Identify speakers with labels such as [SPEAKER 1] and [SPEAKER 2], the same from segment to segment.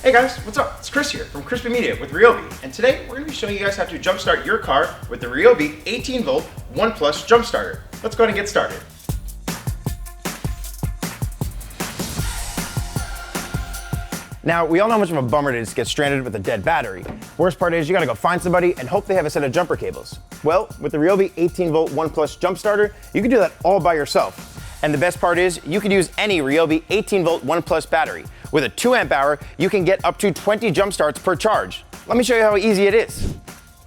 [SPEAKER 1] Hey guys, what's up? It's Chris here from Crispy Media with RYOBI, and today we're going to be showing you guys how to jumpstart your car with the RYOBI 18-volt 1+ jump starter. Let's go ahead and get started. Now, we all know how much of a bummer it is to get stranded with a dead battery. Worst part is you gotta go find somebody and hope they have a set of jumper cables. Well, with the RYOBI 18-volt 1+ jump starter, you can do that all by yourself. And the best part is you can use any RYOBI 18-volt 1+ battery. With a 2 amp hour, you can get up to 20 jump starts per charge. Let me show you how easy it is.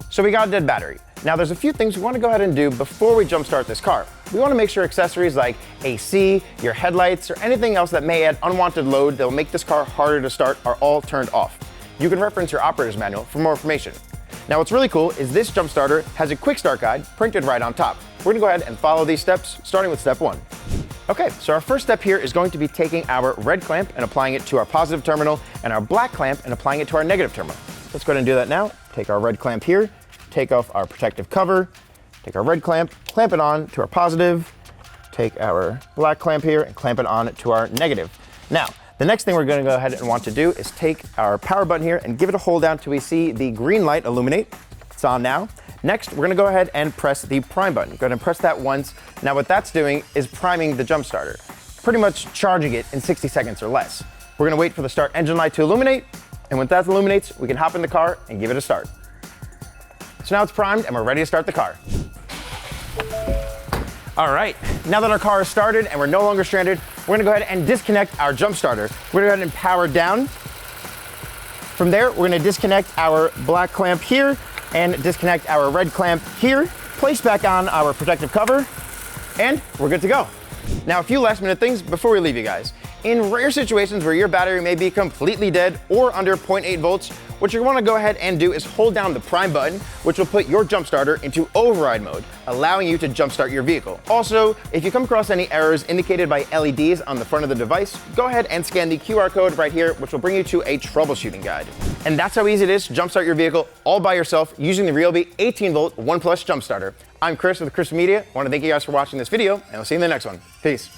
[SPEAKER 1] So we got a dead battery. Now there's a few things we want to go ahead and do before we jumpstart this car. We want to make sure accessories like AC, your headlights, or anything else that may add unwanted load that will make this car harder to start are all turned off. You can reference your operator's manual for more information. Now what's really cool is this jump starter has a quick start guide printed right on top. We're going to go ahead and follow these steps, starting with step 1. Okay, so our first step here is going to be taking our red clamp and applying it to our positive terminal and our black clamp and applying it to our negative terminal. Let's go ahead and do that now. Take our red clamp here, take off our protective cover, take our red clamp it on to our positive, take our black clamp here and clamp it on to our negative. Now, the next thing we're going to go ahead and want to do is take our power button here and give it a hold down till we see the green light illuminate. It's on now. Next, we're going to go ahead and press the prime button. Go ahead and press that once. Now what that's doing is priming the jump starter, pretty much charging it in 60 seconds or less. We're going to wait for the start engine light to illuminate, and when that illuminates, we can hop in the car and give it a start. So now it's primed and we're ready to start the car. All right, now that our car is started and we're no longer stranded, we're gonna go ahead and disconnect our jump starter. We're gonna go ahead and power down. From there, we're gonna disconnect our black clamp here and disconnect our red clamp here, place back on our protective cover, and we're good to go. Now, a few last minute things before we leave you guys. In rare situations where your battery may be completely dead or under 0.8 volts, what you want to go ahead and do is hold down the prime button, which will put your jump starter into override mode, allowing you to jumpstart your vehicle. Also, if you come across any errors indicated by LEDs on the front of the device, go ahead and scan the QR code right here, which will bring you to a troubleshooting guide. And that's how easy it is to jumpstart your vehicle all by yourself using the RYOBI 18-volt 1+ jump starter. I'm Chris with Crispy Media. I want to thank you guys for watching this video, and I'll see you in the next one. Peace.